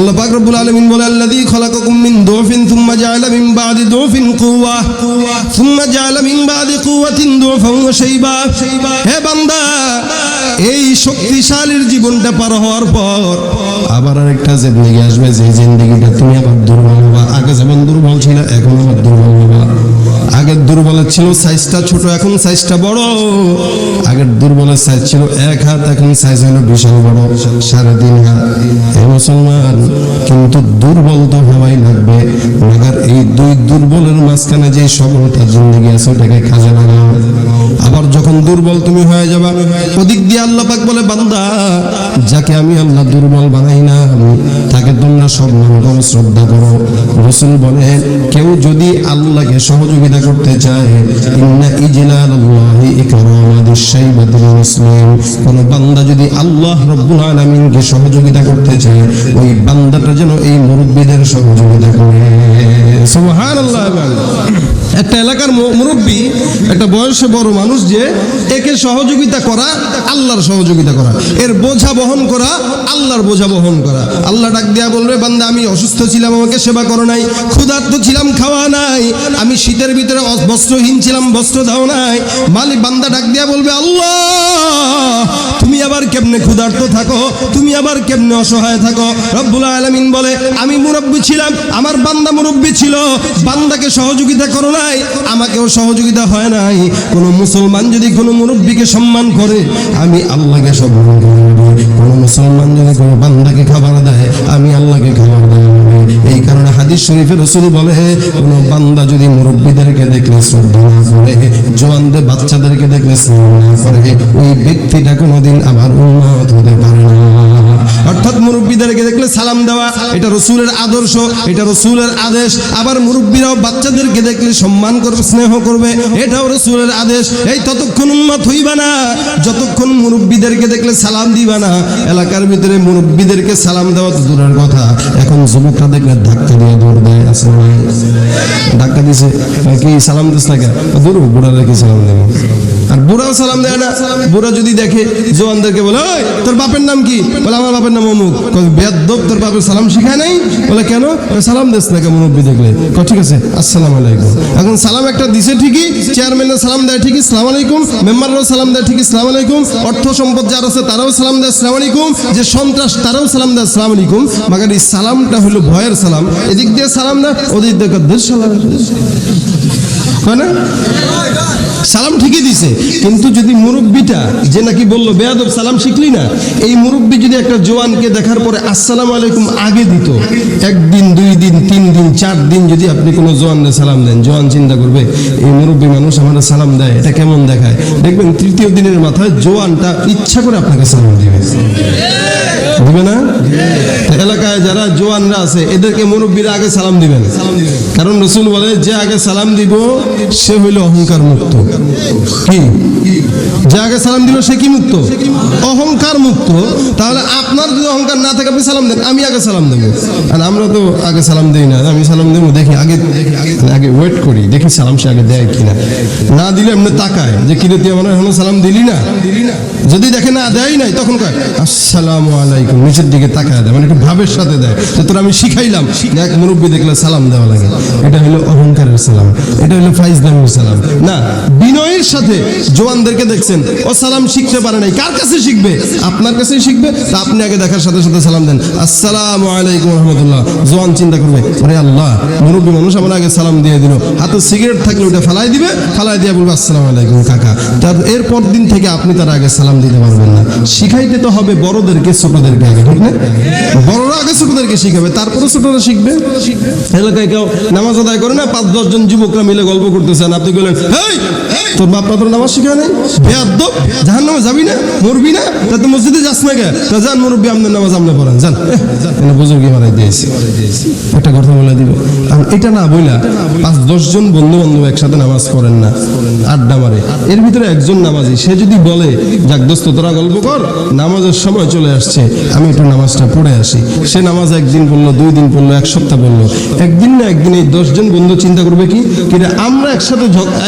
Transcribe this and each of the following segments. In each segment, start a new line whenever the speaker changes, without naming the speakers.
আল্লাহ পাক রব্বুল আলামিন বলে আল্লাযী খালাকাকুম মিন দুফিন সুম্মা জাআলা মিন বাদি দুফিন কুওয়া সুম্মা জাআলা মিন বাদি কুওয়াতিন দুফান ওয়া শাইবা। হে বান্দা, এই শক্তিশালীর জীবনটা পার হওয়ার পর আবার আরেকটা জিন্দেগি আসবে, যে জিন্দেগিটা তুমি আবার দুর্বল হবা। আগে যেমন দুর্বল ছিল এখন আবার দুর্বল হবা। আগের দুর্বলের ছিল সাইজটা ছোট, এখন সাইজটা বড়। আগের দুর্বলের সাইজ ছিল 1 হাত, এখন সাইজ হলো বিশাল বড়, 3.5 হাত। এই মুসলমান, কিন্তু দুর্বল তো হওয়াই লাগবে। মगर এই দুই দুর্বলের মাঝখানে যে সবলতা জিন্দেগি আছে ওটাকে কাজে লাগাও। আবার যখন দুর্বল তুমি হয়ে যাবা, ওদিক দিয়ে আল্লাহ পাক বলে বান্দা, যাকে আমি আল্লাহ দুর্বল বানাই না তাকে তোমরা সম্মান করো, শ্রদ্ধা করো। রাসূল বলে, কেউ যদি আল্লাহকে সহযোগিতা করতে চায়, ইন্না ইজলালাল্লাহি ইকরামাদিশ শাইবাতিল মুসলিম, কোন বান্দা যদি আল্লাহ রাব্বুল আলামিনকে সহযোগিতা করতে চায়, ওই বান্দাটা যেন এই মুরব্বিদের সহযোগিতা করে। সুবহানাল্লাহ। একটা এলাকার মুরব্বি, একটা বয়সে বড় মানুষ, যে একে সহযোগিতা করা আল্লাহর সহযোগিতা করা, এর বোঝা বহন করা আল্লাহর বোঝা বহন করা। আল্লাহ ডাক দিয়া বলবে, বান্দা আমি অসুস্থ ছিলাম, আমাকে সেবা করো নাই, ক্ষুধার্ত ছিলাম, খাওয়া নাই, আমি শীতের ভিতরে বস্ত্রহীন ছিলাম, বস্ত্র দাও নাই। মালিক বান্দা ডাক দিয়া বলবে, আল্লাহ তুমি আবার কেমনে ক্ষুধার্ত থাকো, তুমি আবার কেমনে অসহায় থাকো। রব্বুল আলামিন বলে, আমি মুরব্বি ছিলাম, আমার বান্দা মুরব্বি ছিল, বান্দাকে সহযোগিতা করো নাই, আমাকেও সহযোগিতা হয় নাই। কোন মুসলমান যদি কোনো মুরব্বিকে সম্মান করে, আমি আল্লাহকে সম্মান করব। কোন মুসলমান যদি কোনো বান্দাকে খাবার দেয়, আমি আল্লাহকে খাবার দেব। এই কারণে হাদিস শরীফে রাসূল বলে, কোন বান্দা যদি মুরব্বিদেরকে দেখলে শ্রদ্ধা না করে, জওয়ানদের বাচ্চাদেরকে দেখলে শ্রদ্ধা না করে, ওই ব্যক্তিটা কোনোদিন আবার উম্মত হতে পারে না। অর্থাৎ মুরব্বিদেরকে দেখলে সালাম দেওয়া, এটা রাসূলের আদর্শ, এটা রাসূলের আদেশ। আবার মুরব্বিরাও বাচ্চাদেরকে দেখলে সম্মান করবে, স্নেহ করবে, এটাও রাসূলের আদেশ। এই ততক্ষণ উম্মত হইবা না যতক্ষণ মুরব্বিদেরকে দেখলে সালাম দিবা না। এলাকার ভিতরে মুরব্বিদেরকে সালাম দেওয়া তো দূরের কথা, এখন যুবকরা দেখলে ধাক্কা দিয়ে দৌড় দেয়। আছে ভাই, ধাক্কা দিছে কি সালাম দিস না, দূর বুড়ারা কি সালাম দেবো? আর বুড়াও সালাম দেয় না। বুড়া যদি দেখে জওয়ানদেরকে বলে, ওই তোর বাপের নাম কি? বলে আমার বাপের নাম অমুক। বেয়াদব, তোর বাপের সালাম শিখায় নাই? বলে কেন? সালাম দিস না কেন? মুরব্বি দেখলে ঠিক আছে, আসসালামু আলাইকুম। এখন সালাম একটা দিছে ঠিকই, চেয়ারম্যানের সালাম দেয় ঠিকই, আসসালামু আলাইকুম। মেম্বাররাও সালাম দেয় ঠিকই, আসসালামু আলাইকুম। অর্থ সম্পদ যার আছে তারাও সালাম দেয়, আসসালামু আলাইকুম। যে সন্ত্রাস তারাও সালাম দেয়, আসসালামু আলাইকুম। মাগার এই সালামটা হলো ভয়ের সালাম। এদিক দিয়ে সালাম না, ওদিক দিয়ে সালাম, হয় না? সালাম ঠিকই দিছে, কিন্তু যদি মুরব্বিটা যে নাকি বললো বেয়াদব সালাম শিখলি না, এই মুরব্বি যদি একটা জওয়ানকে দেখার পরে আসসালামু আলাইকুম আগে দিত, 1 দিন 2 দিন 3 দিন 4 দিন যদি আপনি কোনো জওয়ানকে সালাম দেন, জওয়ান চিন্তা করবে এই মুরব্বি মানুষ আমার সালাম দেয়, এটা কেমন দেখায়। দেখবেন 3য় দিনের মাথায় জওয়ানটা ইচ্ছা করে আপনাকে সালাম দিবে, দিবে না? এলাকায় যারা জওয়ানরা আছে এদেরকে মুরব্বিরা আগে সালাম দিবেন, কারণ রাসূল বলে, যে আগে সালাম দিব সে হইল অহংকার মুক্ত। কি? যে আগে সালাম দিল সে কি মুক্ত? অহংকার মুক্ত। তাহলে আপনার যদি অহংকার না থাকে আপনি সালাম দেন, আমি আগে সালাম দেবো। আর আমরা তো আগে সালাম দিই না, আমি সালাম দেবো দেখি, আগে ওয়েট করি, দেখি সালাম সে আগে দেয় কিনা। না দিলে এমনি তাকায় যে কিরে তুই আমার এখনো সালাম দিলি না। যদি দেখে না দেয় নাই, তখন কয় আসসালামু আলাইকুম, নিচের দিকে তাকায় দেয়, মানে একটু ভাবের সাথে দেয়, তোর আমি শিখাইলাম এক মুরব্বি দেখলে সালাম দেওয়া লাগে। এটা হলো অহংকারের সালাম, এটা হলো ফাইজলামের সালাম না। বিনয়ের সাথে জওয়ানদেরকে দেখছেন ও সালাম শিখতে পারে নাই, কার কাছে শিখবে? আপনার কাছেই শিখবে। তা আপনি আগে দেখার সাথে সাথে সালাম দেন, আসসালামু আলাইকুম রাহমাতুল্লাহ। জওয়ান চিন্তা করবে, আরে আল্লাহ, মুরব্বি মানুষ আমার আগে সালাম দিয়ে দিল, হাতে সিগারেট থাকলে ওটা ফালাই দিবে, ফালাই দিয়ে বলবে আসসালামু আলাইকুম কাকা। তার এরপর দিন থেকে আপনি তার আগে সালাম দিতে পারবেন না। শিখাইতে তো হবে বড়দেরকে ছোটদেরকে আগে, ঠিক না? বড়রা আগে ছোটদেরকে শিখাবে, তারপরে ছোটরা শিখবে। এলাকায় কেউ নামাজ আদায় করে না, 5-10 জন যুবকরা মিলে গল্প করতেছেন, আপনি বললেন, হেই তোর বাপ তোর নামাজ শিখায় নাই, বেয়াদব, জাহান্নামে যাবি না, মরবি না, তা তো মসজিদে যাস না কে? তা যান মুরব্বি, আপনার নামাজ আপনি পড়েন, যান, বুজুর্গি মারাই দিয়েছি, একটা কথা বলে দিব। এটা না বইলা 5-10 জন বন্ধু বান্ধব একসাথে নামাজ পড়েন না, আড্ডা মারে, এর ভিতরে একজন নামাজি, সে যদি বলে যাক দোস্ত তোরা গল্প কর, নামাজের সময় চলে আসছে, আমি একটু নামাজটা পড়ে আসি, সে নামাজ একদিন পড়লো, 2 দিন পড়লো, 1 সপ্তাহ পড়লো, একদিন না একদিন এই 10 জন বন্ধু চিন্তা করবে কি আমরা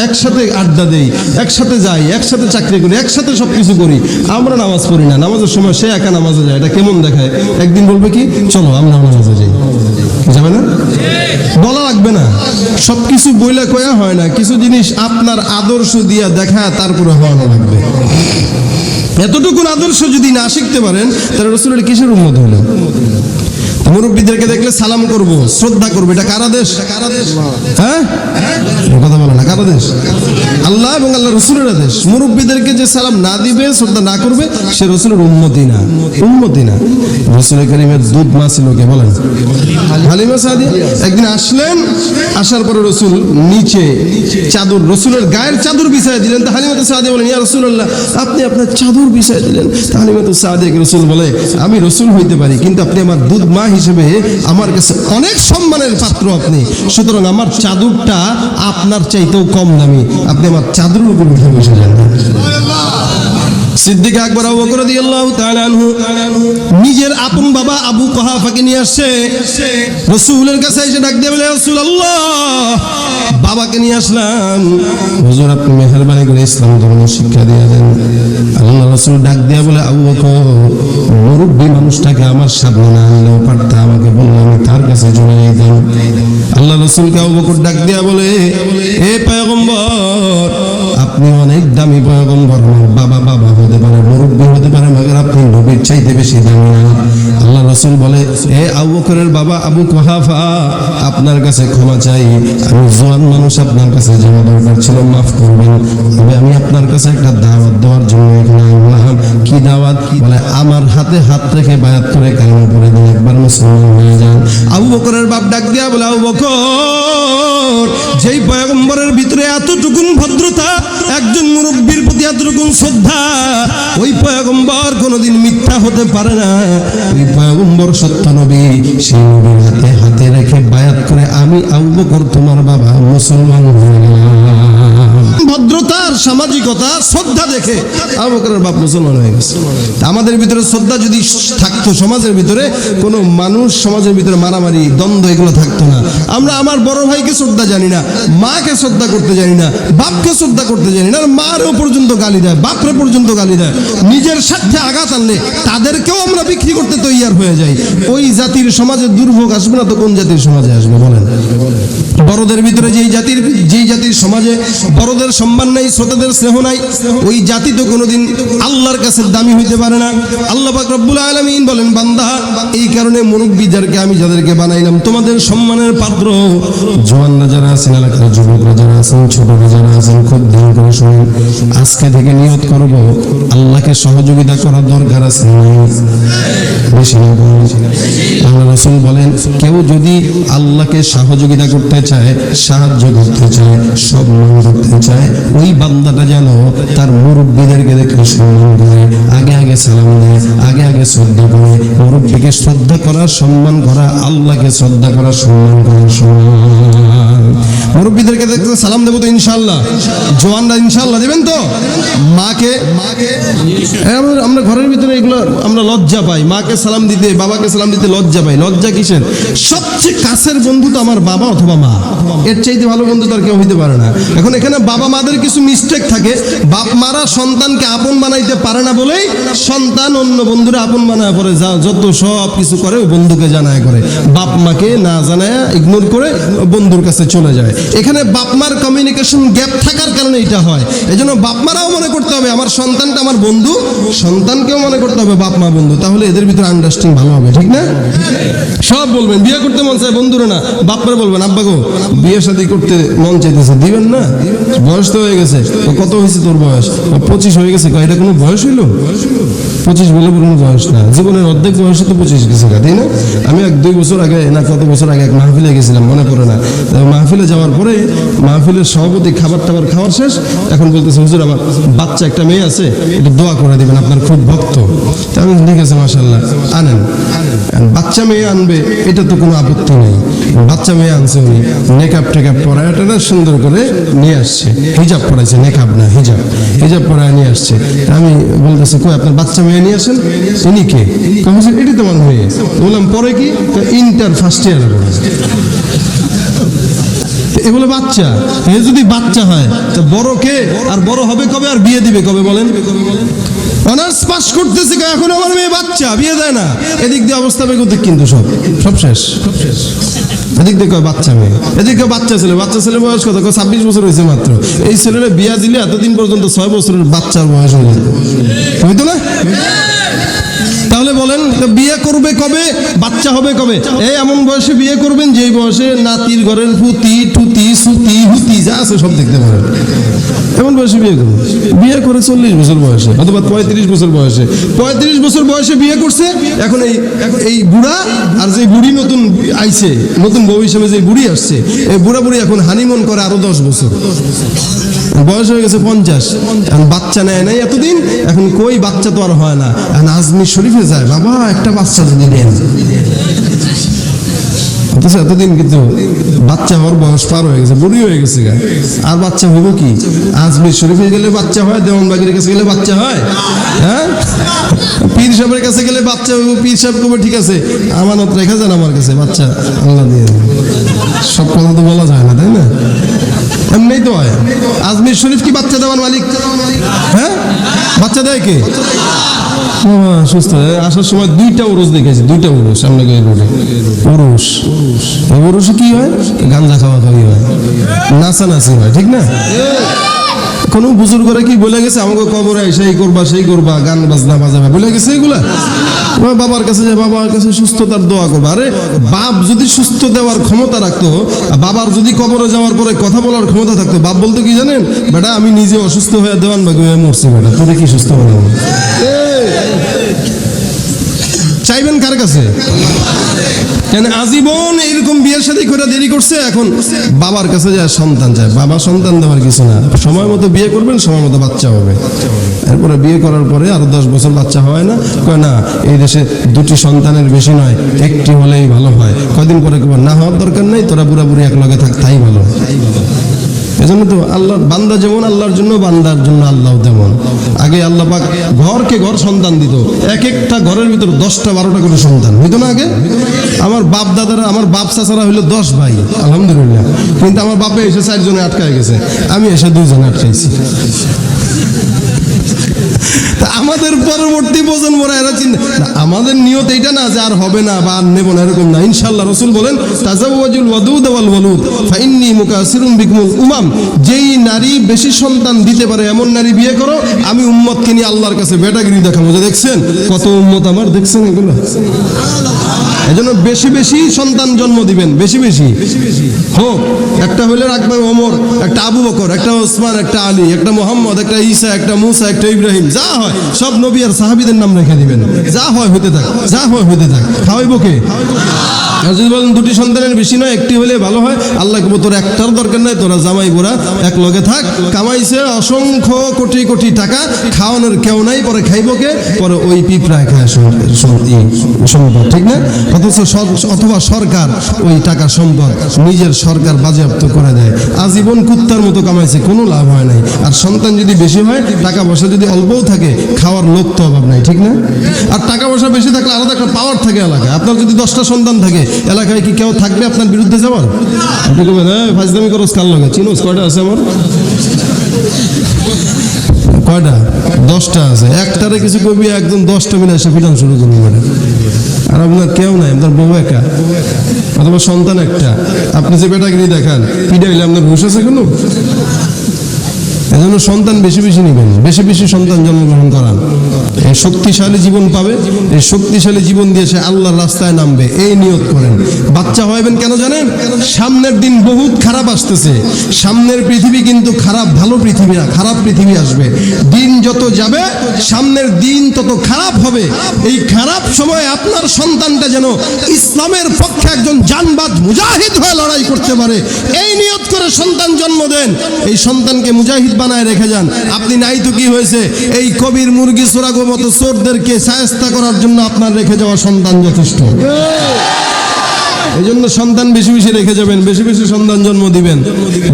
একসাথে আড্ডা দেই, একসাথে যাই, একসাথে চাকরি করি, একসাথে সবকিছু করি, আমরা নামাজ পড়ি না, নামাজের সময় সে একা নামাজে যায়, এটা কেমন দেখায়? একদিন বলবে কি চলো আমরা নামাজে যাই, যাবে না? বলা লাগবে না, সবকিছু বইলা কয়া হয় না, কিছু জিনিস আপনার আদর্শ দিয়া দেখা তারপরে হওয়ানো লাগবে। এতটুকু আদর্শ যদি না শিখতে পারেন তাহলে রাসূলের কিসের উম্মত হলো? মুরব্বীদেরকে দেখলে সালাম করব, শ্রদ্ধা করব, এটা কার আদেশ? হ্যাঁ, কথা বলে না, কার আদেশ? আল্লাহ এবং আল্লাহ রাসূলের আদেশ। মুরব্বীদেরকে যে সালাম না দিবে, শ্রদ্ধা না করবে, সে রাসূলের উম্মতি না, উম্মতি না। রাসূল কারীমের দুধ মা ছিল কে বলেন? হালিমা সাদিয়া। একদিন আসলেন, আসার পরে রাসূল নিচে চাদর, রাসূলের গায়ের চাদর বিছায় দিলেন। তো হালিমা সাদিয়া বলেন, ইয়া রাসূলুল্লাহ, আপনি আপনার চাদর বিছায় দিলেন। হালিমা সাদিয়াকে রাসূল বলে, আমি রাসূল হইতে পারি, কিন্তু আপনি আমার দুধ মা হিসেবে আমার কাছে অনেক সম্মানের পাত্র আপনি, সুতরাং আমার চাদরটা আপনার চাইতেও কম দামি, আপনি আমার চাদরের উপর উঠে বসে যান। সিদ্দিক আকবর আবু বকর রাদিয়াল্লাহু তাআলা আনহু নিজের আপন বাবা আবু কুহাফাকে নিয়ে আসছে, রাসূলের কাছে এসে ডাক দিয়ে বলে, রাসূলুল্লাহ, বাবাকে নিয়ে আসলাম, হুজুর আপনি মেহেরবানি করে ইসলাম ধর্ম শিক্ষা দিয়ে দেন। আল্লাহ রাসূল ডাক দিয়ে বলে, আবু বকর, মুরব্বী মানুষটাকে আমার সামনে না আনলেও পারতা, আমাকে বললে আমি তার কাছে চলে যেতাম। আল্লাহ রাসূলকে আবু বকর ডাক দিয়া বলে, এ পয়গম্বর, আপনি অনেক দামি পয়গম্বর, আমার বাবা বাবা হতে পারে, মুরব্বী হতে পারে, মगर আপনি নবীর চাইতে বেশি দামি না। আল্লাহ রাসূল বলে, এ আবু বকরের বাবা আবু কুহাফা, আপনার কাছে ক্ষমা চাই, আমি জওয়ান মানুষ, আপনার কাছে যাওয়া দরকার ছিল, মাফ করবেন। তবে আমি আপনার কাছে একটা দাওয়াত দেওয়ার জন্য এখানে আসলাম। কি দাওয়াত? বলে, আমার হাতে হাত রেখে বায়াত করে কালেমা পড়ে দিন, একবার মুসলমান হয়ে যান। আবু বকরের বাপ ডাক দিয়া বলে, আবু বকর, যেই পয়গম্বরের ভিতরে এতটুকুন ভদ্রতা, একজন মুরব্বীর প্রতি এতটুকুন শ্রদ্ধা, ওই পয়গম্বর কোনোদিন মিথ্যা হতে পারে না। ওই পয়গম্বর সত্য নবী, সেই নবীর হাতে হাতে রেখে বায়াত করে আমি আবু বকর তোমার বাবা মুসলমান হয়ে গেলাম। ভদ্রতার, সামাজিকতা, শ্রদ্ধা দেখে আবু বকরের বাপ মুসলমান হয়ে গেছে। আমাদের ভিতরে শ্রদ্ধা যদি থাকতো, সমাজের ভিতরে কোনো মানুষ, সমাজের ভিতরে মারামারি, দ্বন্দ্ব এগুলো থাকতো না। আমরা আমার বড় ভাইকে শ্রদ্ধা জানি না, মাকে শ্রদ্ধা করতে জানি না, বাপকে শ্রদ্ধা করতে জানি না, মারও পর্যন্ত গালি দেয়, বাপরে পর্যন্ত গালি দেয়। নিজের স্বার্থে আঘাত আনলে তাদেরকেও আমরা বিক্রি করতে তৈয়ার হয়ে যাই। ওই জাতির সমাজে দুর্ভোগ আসবে না তো কোন জাতির সমাজে আসবে বলেন? বড়দের ভিতরে যেই জাতির সমাজে বড়দের সম্মান নাই, ছোটদের স্নেহ নাই, ওই জাতি তো কোনোদিন আল্লাহর কাছে দামি হইতে পারে না। আল্লাহ পাক রব্বুল আলামিন বলেন, বান্দা, এই কারণে মুরব্বীদেরকে আমি যাদেরকে বানাইলাম তোমাদের সম্মানের পাত্র। জওয়ানরা যারা আছেন, এলাকার যুবকরা যারা আছেন, ছোটরা যারা আছেন, খুব ধ্যান করে শুনুন। আজকে থেকে নিয়ত করব, আল্লাহকে সহযোগিতা করার দরকার আছে বেশি না? আল্লাহ রাসূল বলেন, কেউ যদি আল্লাহকে সহযোগিতা করতে চায়, সাহায্য করতে চায়, সম্মান করতে চায়, ওই বান্দাটা যেন তার মুরব্বীদেরকে দেখে সম্মান করে, আগে আগে সালাম দেয়, আগে আগে শ্রদ্ধা করে। মুরব্বীকে শ্রদ্ধা করা, সম্মান করা, আল্লাহকে শ্রদ্ধা করা, সম্মান করা সমান। মুরব্বীদেরকে দেখতে সালাম দেবো তো ইনশাআল্লাহ, জওয়ানরা ইনশাআল্লাহ দেবেন তো। মাকে আমরা ঘরের ভিতরে এগুলো আমরা লজ্জা পাই, মাকে সালাম দিতে, বাবাকে সালাম দিতে লজ্জা পাই। লজ্জা কিসের? সবচেয়ে কাছের বন্ধু তো আমার বাবা অথবা মা, এর চাইতে ভালো বন্ধু তার কেউ হইতে পারে না। এখন এখানে বাবা মাদের কিছু মিস্টেক থাকে, বাপ মারা সন্তানকে আপন বানাইতে পারে না বলেই সন্তান অন্য বন্ধুরা আপন বানায় পরে, যত সব কিছু করে বন্ধুকে জানায় করে, বাপ মাকে না জানায় ইগনোর করে বন্ধুর কাছে চলে যায়। এখানে বাপ মার কমিউনিকেশন গ্যাপ থাকার কারণে এটা হয়। এই জন্য বাপ মারাও মনে করতে হবে আমার সন্তানটা আমার বন্ধু, সন্তানকেও মনে করতে হবে বাপ মা বন্ধু, তাহলে এদের ভিতরে আন্ডারস্ট্যান্ডিং ভালো হবে, ঠিক না? সব বলবেন, বিয়ে করতে মন চায় বন্ধুরা না, বাপরে বলবেন, আব্বা গো বিয়ে শাদী করতে মন চাইতেছে, দিবেন না? বয়স তো হয়ে গেছে। কত হয়েছে তোর বয়স? 25 হয়ে গেছে। এটা কোনো বয়স হইলো? 25 বলে কোনো বয়স না, জীবনের অর্ধেক বয়সে তো 25 গেছে, তাই না? আমি 1-2 বছর আগে না কত বছর আগে এক মাহফিলে গেছিলাম, মনে পড়ে না। মাহফিলে যাওয়ার পরে মাহফিলের সভাপতি খাবার টাবার খাওয়ার শেষ, এখন বলতেছে হুজুর আমার বাচ্চা একটা মেয়ে আছে, একটু দোয়া করে দিবেন, আপনার খুব ভক্ত। তা আমি ঠিক আছে মাশাআল্লাহ আনেন। বাচ্চা মেয়ে আনবে এটা তো কোনো আপত্তি নেই, বাচ্চা মেয়ে আনছে উনি, নেকাব টেকাব পরায় এটা সুন্দর করে নিয়ে আসছে, হিজাব পরাইছে, নেকাব না হিজাব, হিজাব পরায় নিয়ে আসছে। আমি বলতেছি কই আপনার বাচ্চা মেয়ে নিয়ে আসেন, ইনি কে? এটি তোমার মেয়ে। বললাম পরে কি? ইন্টার ফার্স্ট ইয়ারে পড়ে। এগুলো বাচ্চা, এ যদি বাচ্চা হয় তা বড় কে? আর বড় হবে কবে? আর বিয়ে দিবে কবে বলেন? অনার্স পাস করতেছে এখন আমার মেয়ে বাচ্চা, বিয়ে দেয় না। এদিক দিয়ে অবস্থা বেগতিক, কিন্তু সব শেষ। এদিক দিয়ে কয় বাচ্চা মেয়ে, এদিকে বাচ্চা ছেলে, বাচ্চা ছেলে বয়স কত? 26 বছর হয়েছে মাত্র। এই ছেলেরা বিয়া দিলে এতদিন পর্যন্ত 6 বছরের বাচ্চার বয়স হয়ে যেত, হইতো না? তাহলে বলেন বিয়ে করবে কবে, বাচ্চা হবে কবে? এই এমন বয়সে বিয়ে করবেন যেই বয়সে নাতির ঘরের পুতি টুতি সুতি হুতি যা আছে সব দেখতে পারেন। এমন বয়সে বিয়ে করবে, বিয়ে করে 40 বছর বয়সে অথবা 35 বছর বয়সে। 35 বছর বয়সে বিয়ে করছে, এখন এই বুড়া আর যে বুড়ি নতুন আইছে, নতুন বউ হিসেবে যে বুড়ি আসছে, এই বুড়া বুড়ি এখন হানিমুন করে আরো 10 বছর, বয়স হয়ে গেছে 50। এখন বাচ্চা নেয় নাই এতদিন, এখন কই বাচ্চা তো আর হয় না। এখন আজমির শরীফে যায়, বাবা একটা বাচ্চা যদি নেন, এতদিন কিন্তু বাচ্চা হওয়ার বয়স পার হয়ে গেছে, বুড়ি হয়ে গেছে, আর বাচ্চা হইব কি? আজমির শরীফে গেলে বাচ্চা হয়, দেওয়ানবাগির কাছে গেলে বাচ্চা হয়, হ্যাঁ পীর সাহেবের কাছে গেলে বাচ্চা হইব। পীর সাহেব কবে ঠিক আছে আমানত রেখা যান আমার কাছে, বাচ্চা আল্লাহ দিয়ে। সব কথা তো বলা যায় না, তাই না? এমনি তো হয়। আজমির শরীফ কি বাচ্চা দেওয়ার মালিক? হ্যাঁ, বাচ্চা দেয় কে? সুস্থ আসার সময় 2টা উরুস দেখেছি, 2টা উরুস সামনে গিয়ে রোডে। উরুস, এই উরুসে কি হয়? গাঞ্জা খাওয়া খাওয়ি হয়, নাচানাচি হয়, ঠিক না? কোনো বুজুর্গরা কি বলে গেছে আমাকে কবরে সেই করবা সেই করবা, গান বাজনা বাজাবে বলে গেছে এগুলা? বাবার কাছে যে বাবার কাছে সুস্থতার দোয়া করবা। আরে বাপ যদি সুস্থ দেওয়ার ক্ষমতা রাখতো, বাবার যদি কবরে যাওয়ার পরে কথা বলার ক্ষমতা থাকতো, বাপ বলতো কি জানেন? বেটা আমি নিজে অসুস্থ হয়ে দেওয়ানবাগি হয়ে মরছি, বেটা তোরে কি সুস্থ হলো? চাইবেন কার কাছে? কেন আজীবন এরকম বিয়ের সাথে করে দেরি করছে, এখন বাবার কাছে যায় সন্তান চায়। বাবা সন্তান দেওয়ার কিছু না, সময় মতো বিয়ে করবেন, সময় মতো বাচ্চা হবে। এরপরে বিয়ে করার পরে আরো 10 বছর বাচ্চা হয় না, কয় না এই দেশে 2টি সন্তানের বেশি নয়, 1টি হলেই ভালো হয়। কয়দিন পরে কবে না হওয়ার দরকার নেই, তোরা বুড়া বুড়ি এক লগে থাক, তাই ভালো। এজন্য তো আল্লাহর বান্দা যেমন আল্লাহর জন্য, বান্দার জন্য আল্লাহ তেমন। আগে আল্লাহ পাক ঘরকে ঘর সন্তান দিত, এক একটা ঘরের ভিতর 10টা 12টা করে সন্তান হইতো না আগে? আমার বাপ দাদারা, আমার বাপ চাচারা হইলো 10 ভাই, আলহামদুলিল্লাহ। কিন্তু আমার বাপে এসে 4 জনে আটকায় গেছে, আমি এসে 2 জনে আটকাইছি। আমাদের পরবর্তী প্রজন্মরা এরা চিন্তা, আমাদের নিয়ত এইটা না যে আর হবে না বা আর নেব না, এরকম না। ইনশাআল্লাহ রাসূল বলেন তাজাওয়াজুল ওয়াদুদ ওয়াল ওয়ালুদ ফাইন্নী মুকাসিরুম বিকুমুল উমাম। যেই নারী বেশি সন্তান দিতে পারে এমন নারী বিয়ে করো, আমি উম্মতকে নিয়ে আল্লাহর কাছে বেটাগিরি দেখাবো যে দেখছেন কত উম্মত আমার, দেখছেন এগুলো। এজন্য বেশি বেশি সন্তান জন্ম দিবেন, বেশি বেশি হোক। একটা হইলে রাখবেন ওমর, একটা আবু বকর, একটা ওসমান, একটা আলী, একটা মোহাম্মদ, একটা ঈসা, একটা মুসা, একটা ইব্রাহিম, যা হয় সব নবী আর সাহাবীদের নাম রেখে দিবেন। যা হয় হতে থাক, যা হয় হতে থাক। খাওয়াইবো কে? আর যদি বলেন 2টি সন্তানের বেশি নয়, 1টি হলে ভালো হয়, আল্লাহ কবো তোর একটার দরকার নাই, তোরা জামাই বোরা এক লগে থাক। কামাইছে অসংখ্য কোটি কোটি টাকা, খাওয়ানোর কেউ নাই, পরে খাইবো কে? পরে ওই পিঁপড়ায় খায় সম্পদ, ঠিক না? অথবা সরকার ওই টাকা সম্পদ নিজের সরকার বাজেয়াপ্ত করে দেয়। আজীবন কুত্তার মতো কামাইছে, কোনো লাভ হয় নাই। আর সন্তান যদি বেশি হয়, টাকা পয়সা যদি অল্পও থাকে, খাওয়ার লোক তো অভাব নাই, ঠিক না? আর টাকা পয়সা বেশি থাকলে আলাদা একটা পাওয়ার থাকে এলাকায়। আপনার যদি 10টা সন্তান থাকে, এলাকায় কি কেউ থাকবে আপনার বিরুদ্ধে যাওয়ার? আপনি বলবেন হ্যাঁ ফাজলামি করস কার লগে, চিনোস কয়টা আছে আমার? কয়টা? 10টা আছে। একটারে কিছু করবি, একদম 10টা মিলে এসে পিটান শুরু করবি। আর আপনার কেউ নাই, আপনার বউ একা অথবা সন্তান একটা, আপনি যে বেটাগিরি দেখান, পিটাইলে আপনার হুঁশ আছে কোনো? এজন্য সন্তান বেশি বেশি নেবেন, বেশি বেশি সন্তান জন্মগ্রহণ করান। এই শক্তিশালী জীবন পাবে, এই শক্তিশালী জীবন দিয়ে সে আল্লাহর রাস্তায় নামবে, এই নিয়ত করেন। বাচ্চা হবেন কেন জানেন? সামনের দিন বহুত খারাপ আসতেছে। সামনের পৃথিবী কিন্তু খারাপ, ভালো পৃথিবী না, খারাপ পৃথিবী আসবে। দিন যত যাবে সামনের দিন তত খারাপ হবে। এই খারাপ সময় আপনার সন্তানটা যেন ইসলামের পক্ষে একজন জানবাজ মুজাহিদ হয়ে লড়াই করতে পারে, এই নিয়ত করে সন্তান জন্ম দেন। এই সন্তানকে মুজাহিদ বানায় রেখে যান। আপনি নাই তো কি হয়েছে, এই কবির মুরগি চোরাগো মতো চোরদেরকে শায়েস্তা করার জন্য আপনার রেখে যাওয়া সন্তান যথেষ্ট। এই জন্য সন্তান বেশি বেশি রেখে যাবেন, বেশি বেশি সন্তান জন্ম দিবেন,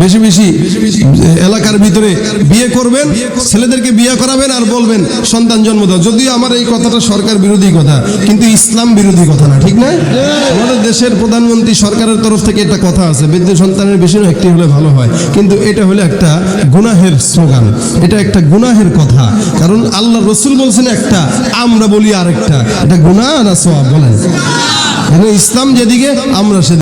বেশি বেশি এলাকার ভিতরে বিয়ে করবেন, ছেলেদেরকে বিয়ে করাবেন আর বলবেন সন্তান জন্ম দাও। যদিও আমার এই কথাটা সরকার বিরোধী কথা, কিন্তু ইসলাম বিরোধী কথা না, ঠিক না? আমাদের দেশের প্রধানমন্ত্রী সরকারের তরফ থেকে একটা কথা আছে, বৃদ্ধ সন্তানের বেশি না একটি হলে ভালো হয়, কিন্তু এটা হলো একটা গুনাহের স্লোগান, এটা একটা গুনাহের কথা। কারণ আল্লাহ রসুল বলছেন একটা, আমরা বলি আরেকটা, এটা গুনাহ না সওয়াব? বলেন। ইসলাম যেদিকে আমরা সেদিকে।